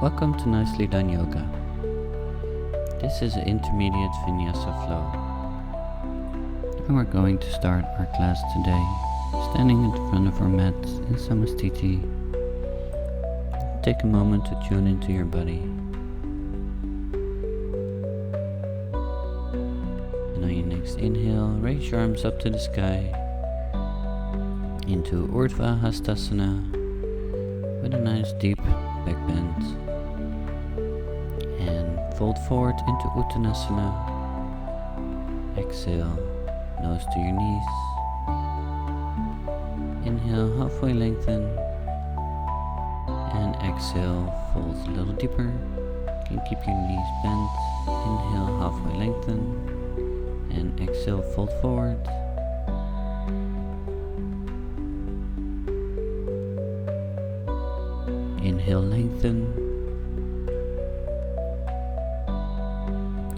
Welcome to Nicely Done Yoga. This is an intermediate vinyasa flow. And we're going to start our class today standing in front of our mat in Namasté. Take a moment to tune into your body. And on your next inhale, raise your arms up to the sky into Urdhva Hastasana with a nice deep back bend. Fold forward into Uttanasana. Exhale, nose to your knees. Inhale, halfway lengthen. And exhale, fold a little deeper. You can keep your knees bent. Inhale, halfway lengthen. And exhale, fold forward. Inhale, lengthen.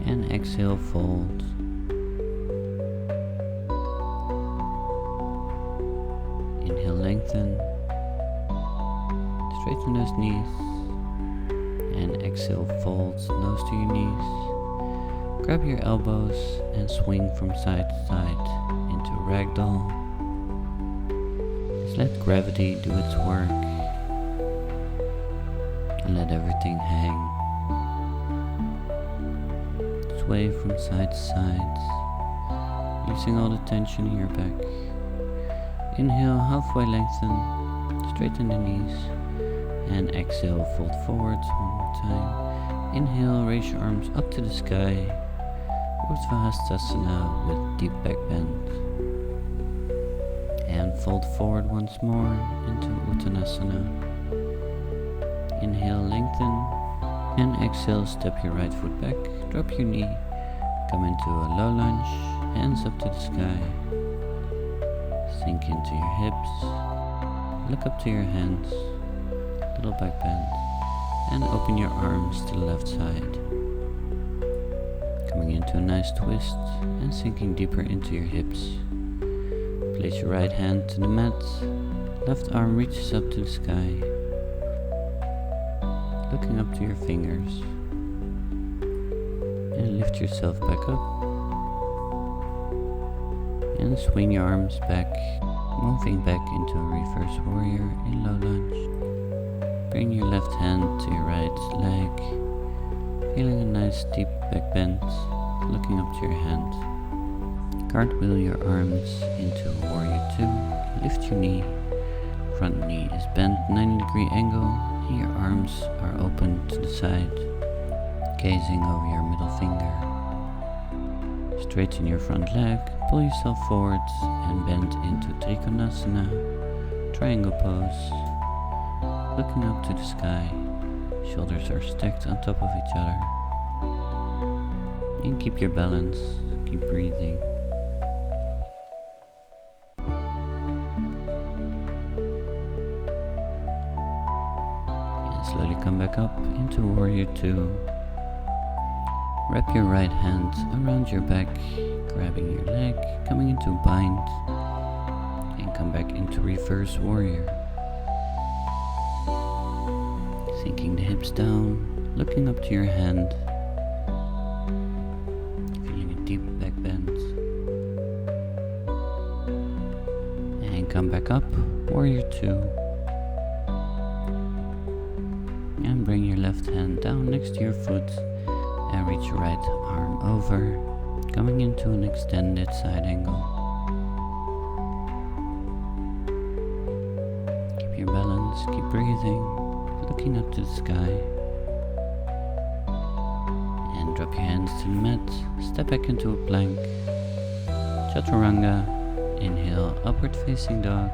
And exhale, fold. Inhale, lengthen. Straighten those knees. And exhale, fold, nose to your knees. Grab your elbows and swing from side to side into ragdoll. Just let gravity do its work. And let everything hang. Sway from side to side, releasing all the tension in your back. Inhale, halfway lengthen, straighten the knees, and exhale, fold forward one more time. Inhale, raise your arms up to the sky, Urdhva Hastasana with deep back bend. And fold forward once more into Uttanasana. Inhale, lengthen. And exhale, step your right foot back, drop your knee, come into a low lunge, hands up to the sky. Sink into your hips, look up to your hands, little back bend, and open your arms to the left side. Coming into a nice twist and sinking deeper into your hips. Place your right hand to the mat, left arm reaches up to the sky. Looking up to your fingers, and lift yourself back up, and swing your arms back, moving back into a reverse warrior in low lunge. Bring your left hand to your right leg, feeling a nice deep back bend, looking up to your hand. Cartwheel your arms into warrior 2, lift your knee, front knee is bent 90-degree angle. Your arms are open to the side, gazing over your middle finger. Straighten your front leg, pull yourself forward and bend into Trikonasana, triangle pose. Looking up to the sky, shoulders are stacked on top of each other. And keep your balance, keep breathing. Slowly come back up into warrior 2. Wrap your right hand around your back, grabbing your leg, coming into bind, and come back into reverse warrior. Sinking the hips down, looking up to your hand, feeling a deep back bend. And come back up, warrior 2. And bring your left hand down next to your foot and reach your right arm over, coming into an extended side angle. Keep your balance, keep breathing, looking up to the sky. And drop your hands to the mat, step back into a plank. Chaturanga, inhale, upward facing dog.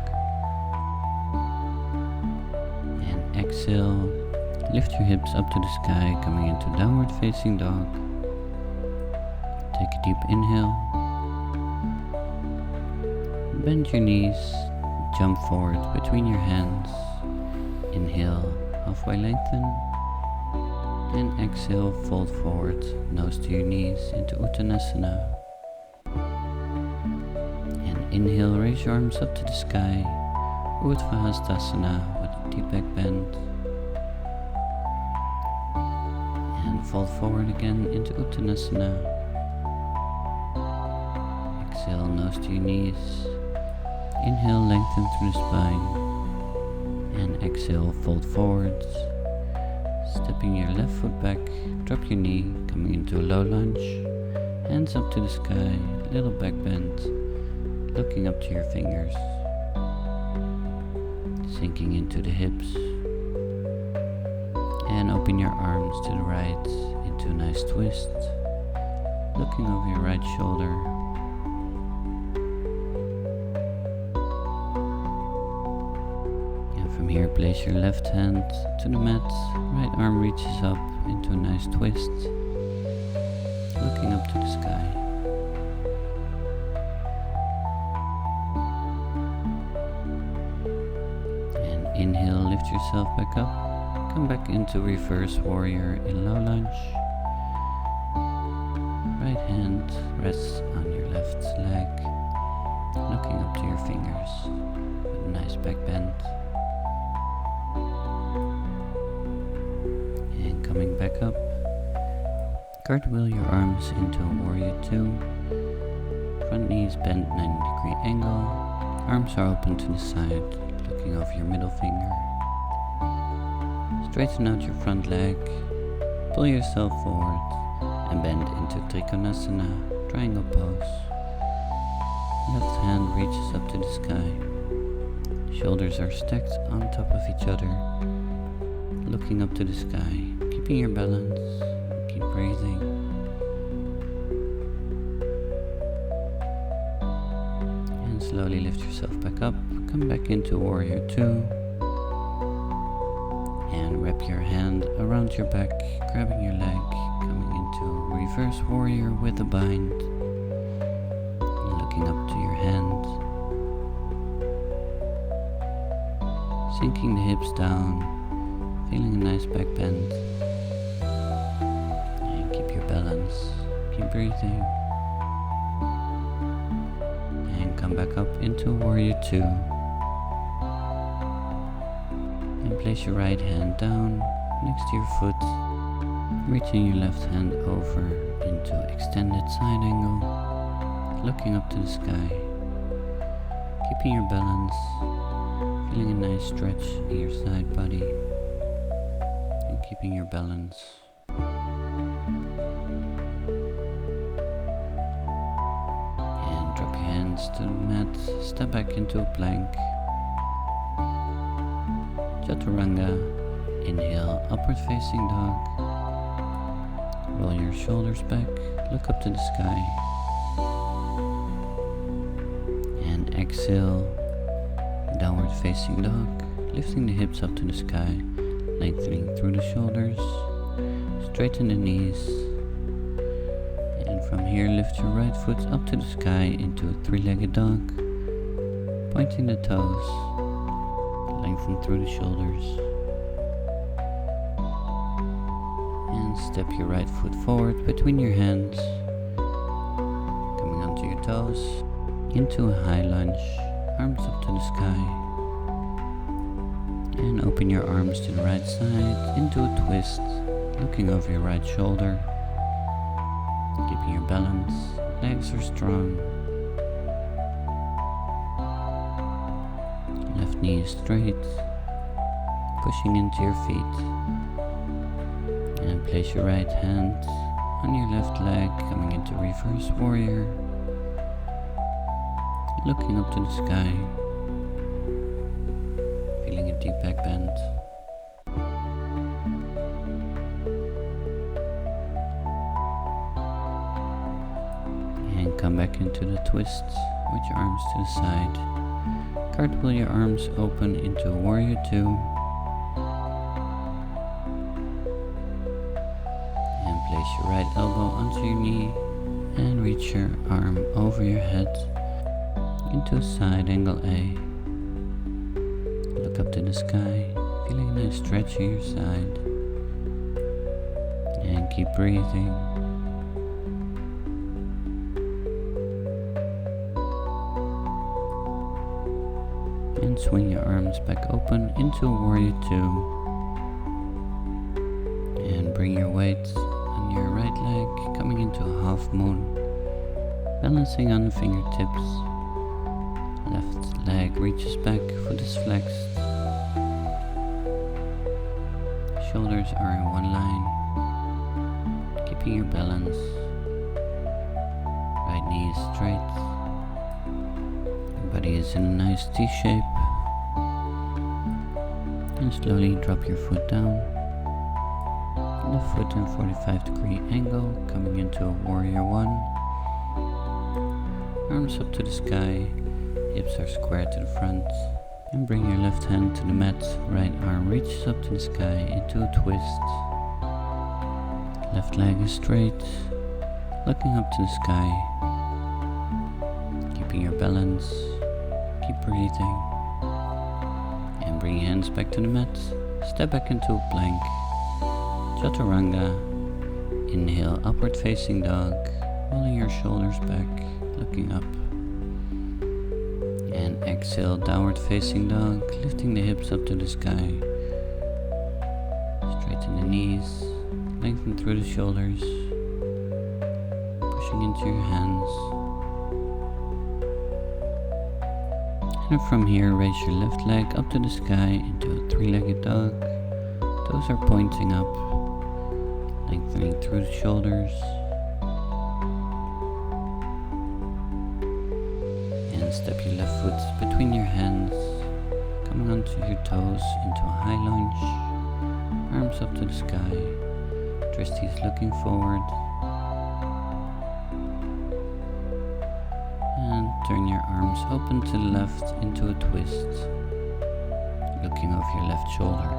And exhale. Lift your hips up to the sky, coming into downward facing dog. Take a deep inhale. Bend your knees, jump forward between your hands. Inhale, halfway lengthen. And exhale, fold forward, nose to your knees into Uttanasana. And inhale, raise your arms up to the sky, Urdhva Hastasana with a deep back bend. fold forward again into Uttanasana. Exhale, nose to your knees. Inhale, lengthen through the spine. And exhale, fold forwards. Stepping your left foot back, drop your knee, coming into a low lunge. Hands up to the sky, little back bend, looking up to your fingers. Sinking into the hips. And open your arms to the right into a nice twist. Looking over your right shoulder. And from here, place your left hand to the mat. Right arm reaches up into a nice twist. Looking up to the sky. And inhale, lift yourself back up. Come back into reverse warrior in low lunge. Right hand rests on your left leg, looking up to your fingers with a nice back bend. And coming back up, cartwheel your arms into a warrior 2. Front knees bent 90-degree angle. Arms are open to the side, looking over your middle finger. Straighten out your front leg, pull yourself forward and bend into Trikonasana, triangle pose. Left hand reaches up to the sky. Shoulders are stacked on top of each other, looking up to the sky, keeping your balance, keep breathing. And slowly lift yourself back up, come back into warrior 2. And wrap your hand around your back, grabbing your leg, coming into reverse warrior with a bind. And looking up to your hand. Sinking the hips down, feeling a nice back bend. And keep your balance, keep breathing. And come back up into warrior 2. Place your right hand down next to your foot, reaching your left hand over into extended side angle, looking up to the sky, keeping your balance, feeling a nice stretch in your side body, and keeping your balance. And drop your hands to the mat, step back into a plank. Chaturanga, inhale, upward facing dog. Roll your shoulders back, look up to the sky. And exhale, downward facing dog, lifting the hips up to the sky, lengthening through the shoulders, straighten the knees. And from here, lift your right foot up to the sky into a 3-legged dog, pointing the toes. Lengthen through the shoulders. And step your right foot forward between your hands, coming onto your toes, into a high lunge, arms up to the sky. And open your arms to the right side into a twist, looking over your right shoulder. Keeping your balance, legs are strong. Left knee is straight, pushing into your feet. And place your right hand on your left leg, coming into reverse warrior. Looking up to the sky, feeling a deep back bend. And come back into the twist with your arms to the side. Cartwheel your arms open into warrior 2. And place your right elbow onto your knee and reach your arm over your head into a side angle A. Look up to the sky, feeling a nice stretch in your side. And keep breathing. And swing your arms back open into warrior 2. And bring your weight half moon, balancing on the fingertips. Left leg reaches back, foot is flexed. Shoulders are in one line, keeping your balance. Right knee is straight. Your body is in a nice T shape. And slowly drop your foot down. Left foot in 45-degree angle, coming into a warrior one. Arms up to the sky, hips are square to the front. And bring your left hand to the mat, right arm reaches up to the sky into a twist. Left leg is straight, looking up to the sky. Keeping your balance, keep breathing. And bring your hands back to the mat, step back into a plank. Chaturanga, inhale, upward facing dog, rolling your shoulders back, looking up. And exhale, downward facing dog, lifting the hips up to the sky. Straighten the knees, lengthen through the shoulders, pushing into your hands. And from here, raise your left leg up to the sky into a three-legged dog. Toes are pointing up, lengthening through the shoulders. And step your left foot between your hands, coming onto your toes into a high lunge. Arms up to the sky, wristies looking forward. And turn your arms open to the left into a twist, looking over your left shoulder.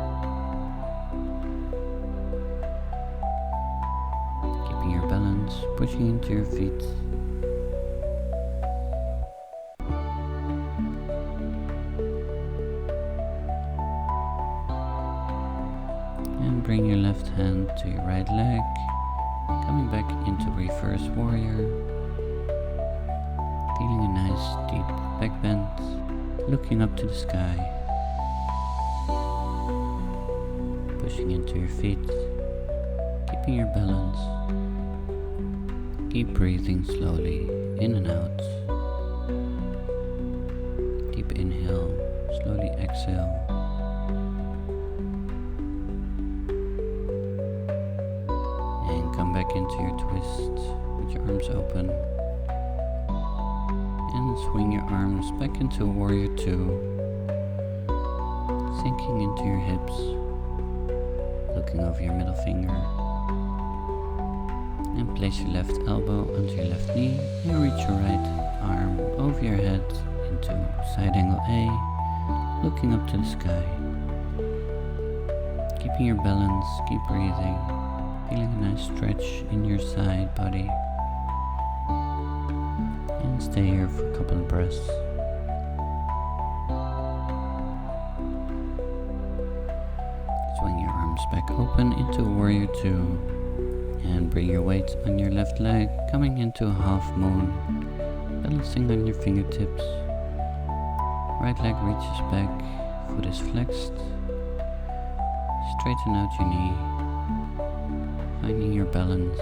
Keeping your balance, pushing into your feet. And bring your left hand to your right leg, coming back into reverse warrior. Feeling a nice deep back bend, looking up to the sky. Pushing into your feet, keeping your balance. Keep breathing slowly, in and out. Deep inhale, slowly exhale. And come back into your twist with your arms open. And swing your arms back into warrior two, sinking into your hips, looking over your middle finger. And place your left elbow onto your left knee and reach your right arm over your head into side angle A, looking up to the sky. Keeping your balance, keep breathing, feeling a nice stretch in your side body. And stay here for a couple of breaths. Swing your arms back open into warrior two. And bring your weight on your left leg, coming into a half moon, balancing on your fingertips. Right leg reaches back, foot is flexed. Straighten out your knee, finding your balance.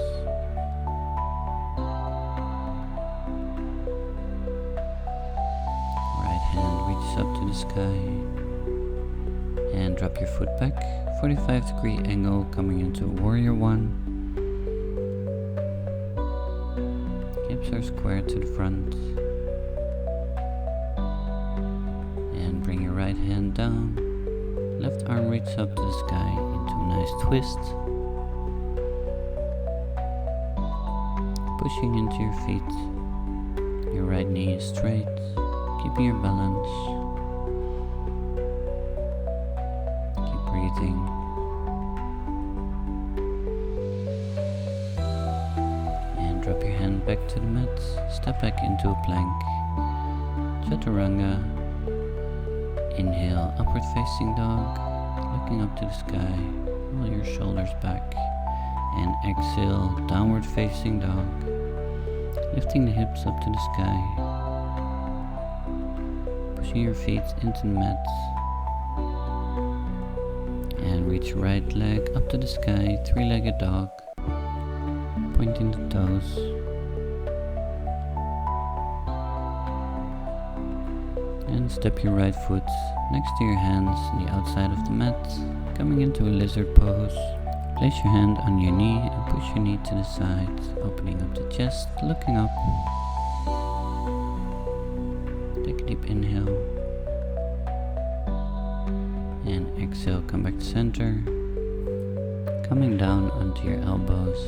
Right hand reaches up to the sky. And drop your foot back, 45-degree angle, coming into warrior one. Hips are square to the front. And bring your right hand down. Left arm reaches up to the sky into a nice twist. Pushing into your feet. Your right knee is straight, keeping your balance. Keep breathing. Drop your hand back to the mat, step back into a plank. Chaturanga, inhale, upward facing dog, looking up to the sky, roll your shoulders back. And exhale, downward facing dog, lifting the hips up to the sky. Pushing your feet into the mat. And reach your right leg up to the sky, three-legged dog. Pointing the toes, And step your right foot next to your hands on the outside of the mat, coming into a lizard pose. Place your hand on your knee and push your knee to the side, opening up the chest, looking up. Take a deep inhale. And exhale, come back to center. Coming down onto your elbows.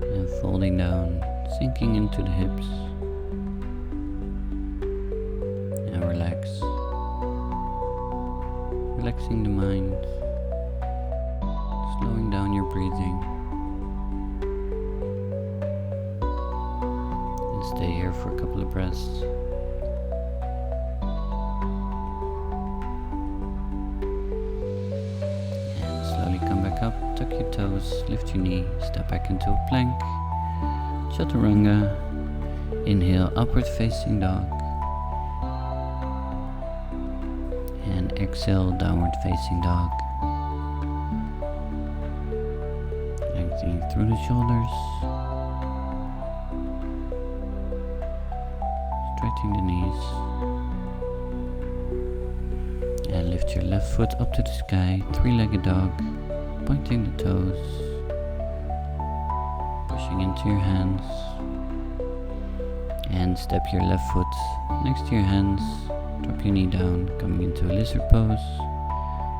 And folding down, sinking into the hips. And relax. Relaxing the mind. Slowing down your breathing. And stay here for a couple of breaths. And slowly come back up, tuck your toes, lift your knee, step back into a plank. Chaturanga. Inhale, upward facing dog. And exhale, downward facing dog. Lengthening through the shoulders. Stretching the knees. And lift your left foot up to the sky, three-legged dog. Pointing the toes. Pushing into your hands. And step your left foot next to your hands. Drop your knee down, coming into a lizard pose.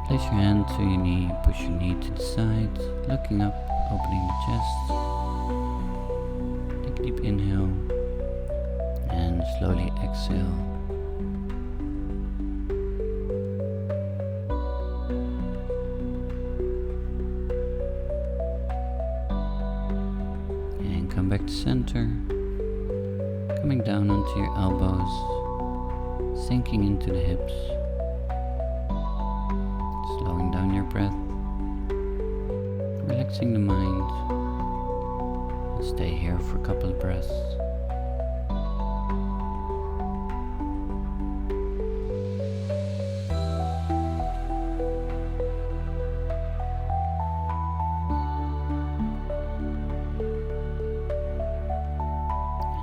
Place your hand to your knee, push your knee to the side, looking up, opening the chest. Take a deep inhale and slowly exhale. And come back to center, coming down onto your elbows, sinking into the hips. Slowing down your breath, relaxing the mind, and stay here for a couple of breaths.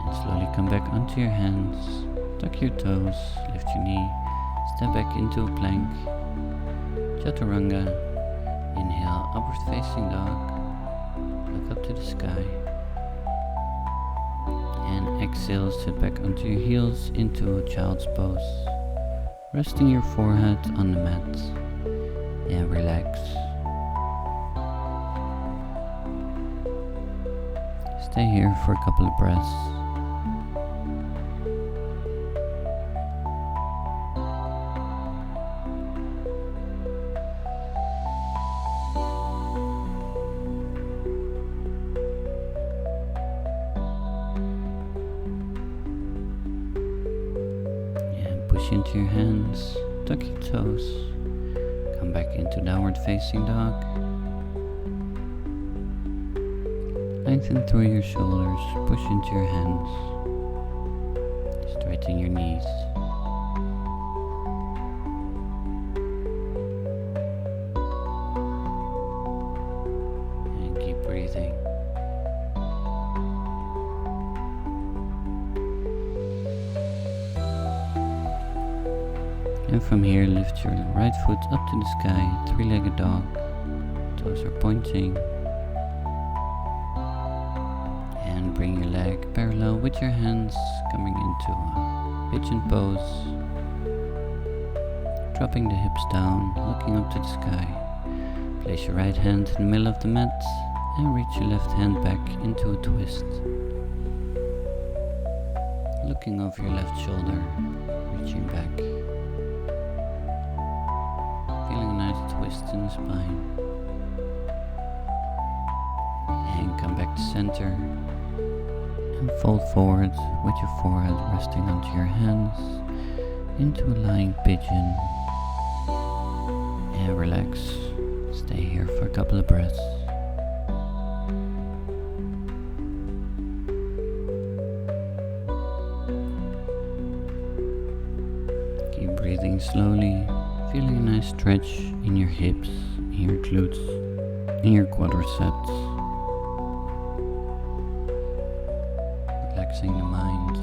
And slowly come back onto your hands, tuck your toes, lift your knee, step back into a plank. Chaturanga. Inhale, upward facing dog. Look up to the sky. And exhale, sit back onto your heels into a child's pose. Resting your forehead on the mat. And relax. Stay here for a couple of breaths. Push into your hands, tuck your toes, come back into downward facing dog. Lengthen through your shoulders, push into your hands, straighten your knees. And keep breathing. And from here, lift your right foot up to the sky, three-legged dog. Toes are pointing. And bring your leg parallel with your hands, coming into a pigeon pose. Dropping the hips down, looking up to the sky. Place your right hand in the middle of the mat and reach your left hand back into a twist. Looking over your left shoulder, reaching back. Feeling a nice twist in the spine. And come back to center. And fold forward with your forehead resting onto your hands into a lying pigeon. And relax. Stay here for a couple of breaths. Keep breathing slowly. Feeling a nice stretch in your hips, in your glutes, in your quadriceps. Relaxing the mind.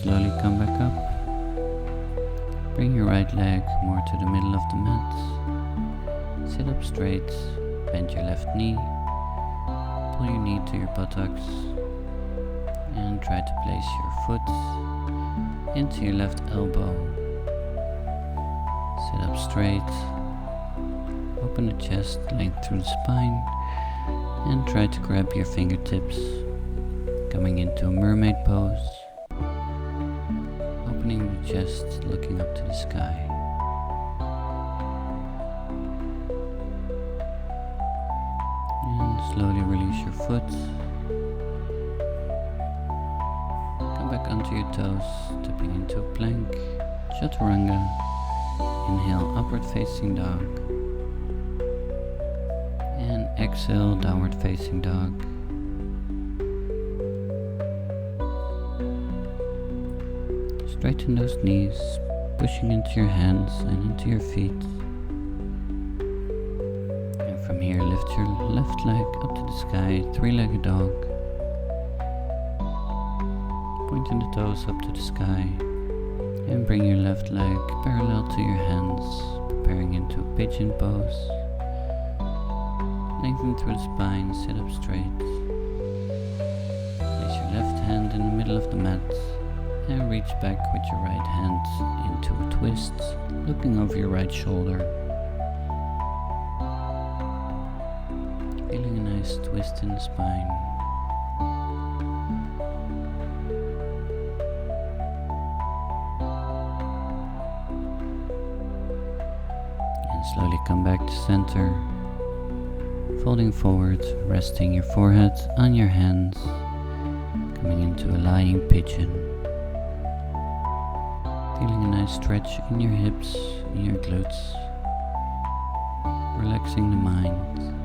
slowly come back up. Bring your right leg more to the middle of the mat. Sit up straight, bend your left knee, pull your knee to your buttocks, and try to place your foot into your left elbow. Sit up straight, open the chest, length through the spine, and try to grab your fingertips, coming into a mermaid pose, opening the chest, looking up to the sky. And slowly release your foot. Come back onto your toes, stepping into a plank, chaturanga. Inhale, upward facing dog. And exhale, downward facing dog. Straighten those knees, pushing into your hands and into your feet. And from here, lift your left leg up to the sky, three-legged dog. Pointing the toes up to the sky. And bring your left leg parallel to your hands, preparing into a pigeon pose. Lengthen through the spine, sit up straight. Place your left hand in the middle of the mat and reach back with your right hand into a twist, looking over your right shoulder. Feeling a nice twist in the spine. And slowly come back to center. Folding forward, resting your forehead on your hands, coming into a lying pigeon. Feeling a nice stretch in your hips, in your glutes, relaxing the mind,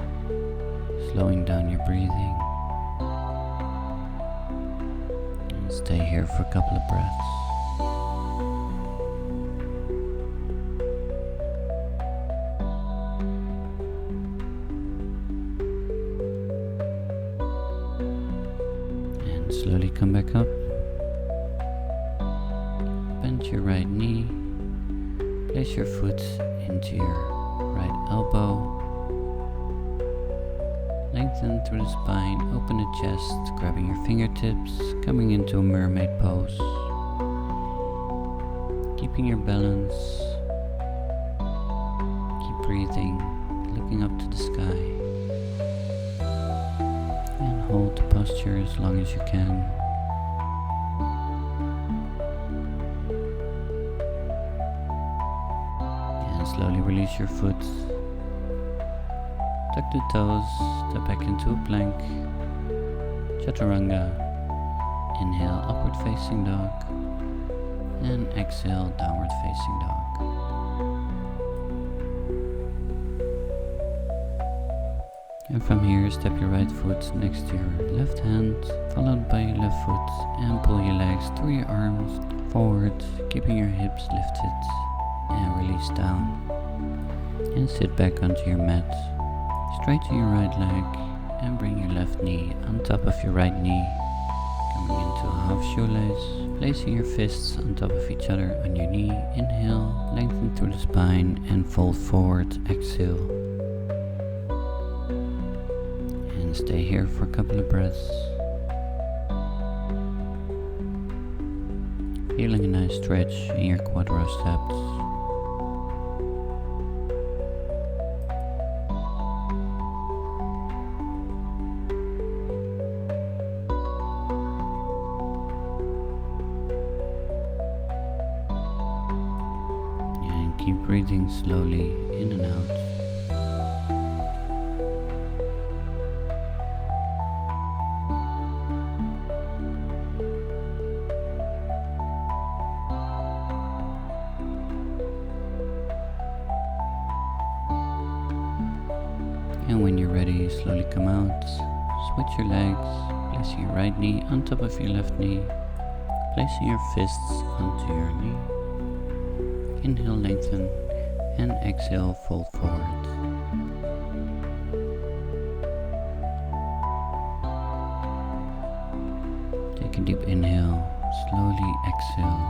slowing down your breathing, and stay here for a couple of breaths. Slowly come back up. Bend your right knee. Place your foot into your right elbow. Lengthen through the spine. Open the chest, grabbing your fingertips, coming into a mermaid pose. Keeping your balance. Keep breathing, looking up to the sky. Hold the posture as long as you can. And slowly release your foot. Tuck the toes, step back into a plank. Chaturanga. Inhale, upward facing dog. And exhale, downward facing dog. And from here, step your right foot next to your left hand, followed by your left foot, and pull your legs through your arms forward, keeping your hips lifted, and release down. And sit back onto your mat. Straighten your right leg, and bring your left knee on top of your right knee, coming into a half shoelace, placing your fists on top of each other on your knee. Inhale, lengthen through the spine, and fold forward, exhale. Stay here for a couple of breaths. Feeling a nice stretch in your quadriceps. And keep breathing slowly in and out. And when you're ready, slowly come out, switch your legs, placing your right knee on top of your left knee, placing your fists onto your knee. Inhale, lengthen, and exhale, fold forward. Take a deep inhale, slowly exhale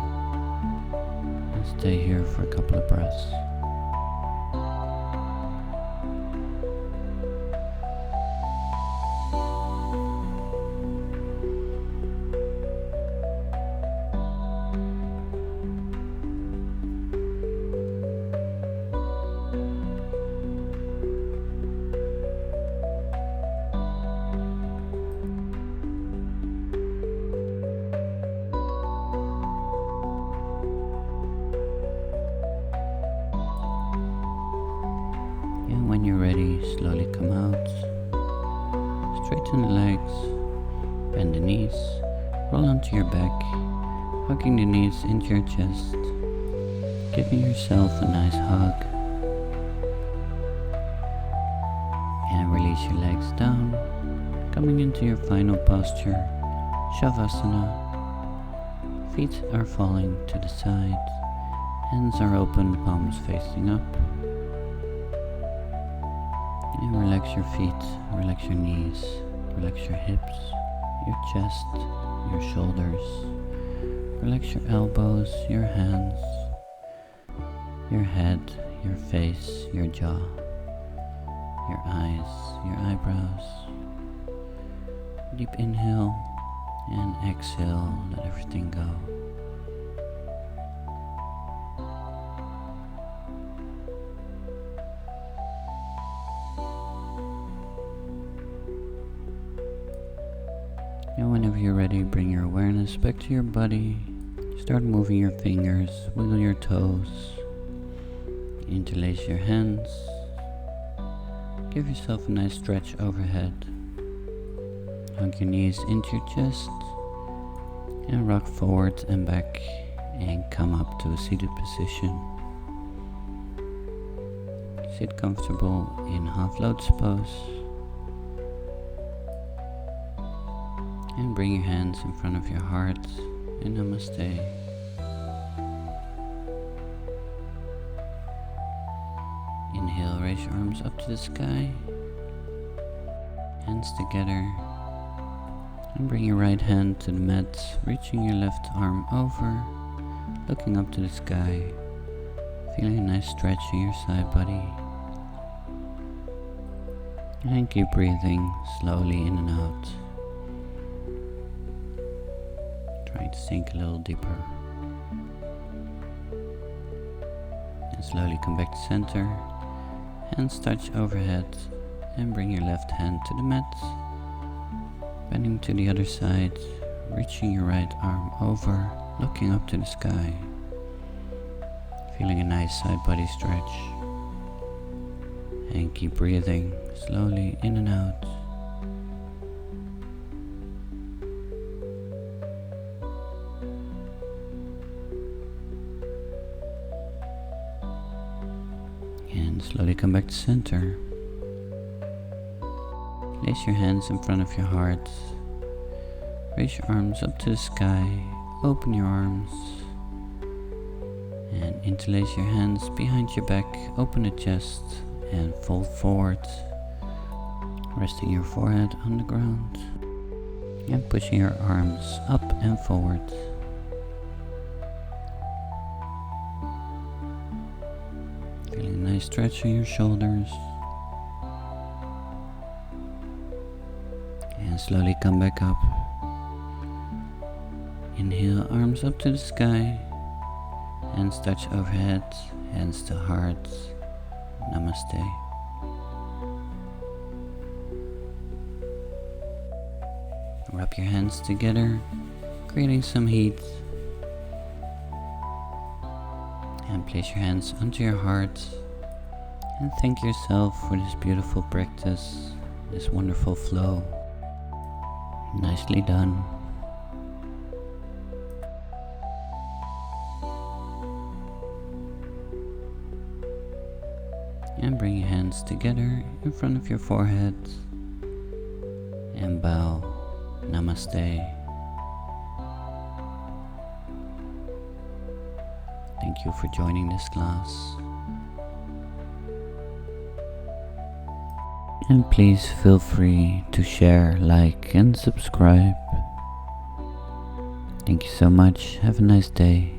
and stay here for a couple of breaths. And when you're ready, slowly come out. Straighten the legs, bend the knees, roll onto your back, hugging the knees into your chest, giving yourself a nice hug. And release your legs down, coming into your final posture, Shavasana. Feet are falling to the side, hands are open, palms facing up. And relax your feet, relax your knees, relax your hips, your chest, your shoulders. Relax your elbows, your hands, your head, your face, your jaw, your eyes, your eyebrows. Deep inhale and exhale, let everything go. And whenever you're ready, bring your awareness back to your body. Start moving your fingers, wiggle your toes, interlace your hands. Give yourself a nice stretch overhead. Hug your knees into your chest and rock forward and back and come up to a seated position. Sit comfortable in half lotus pose. And bring your hands in front of your heart in Namasté. Inhale, raise your arms up to the sky. Hands together. And bring your right hand to the mat, reaching your left arm over, looking up to the sky. Feeling a nice stretch in your side body. And keep breathing slowly in and out. Trying to sink a little deeper. And slowly come back to center. Hands touch overhead and bring your left hand to the mat. Bending to the other side, reaching your right arm over, looking up to the sky. Feeling a nice side body stretch. And keep breathing slowly in and out. And slowly come back to center. Place your hands in front of your heart. Raise your arms up to the sky. Open your arms. And interlace your hands behind your back. Open the chest and fold forward. Resting your forehead on the ground. And pushing your arms up and forward. Feeling a nice stretch in your shoulders. And slowly come back up. Inhale, arms up to the sky. Hands touch overhead, hands to heart. Namaste. Rub your hands together, creating some heat. And place your hands onto your heart. And thank yourself for this beautiful practice, this wonderful flow. Nicely done. And bring your hands together in front of your forehead and bow. Namaste. Thank you for joining this class. And please feel free to share, like and subscribe. Thank you so much. Have a nice day.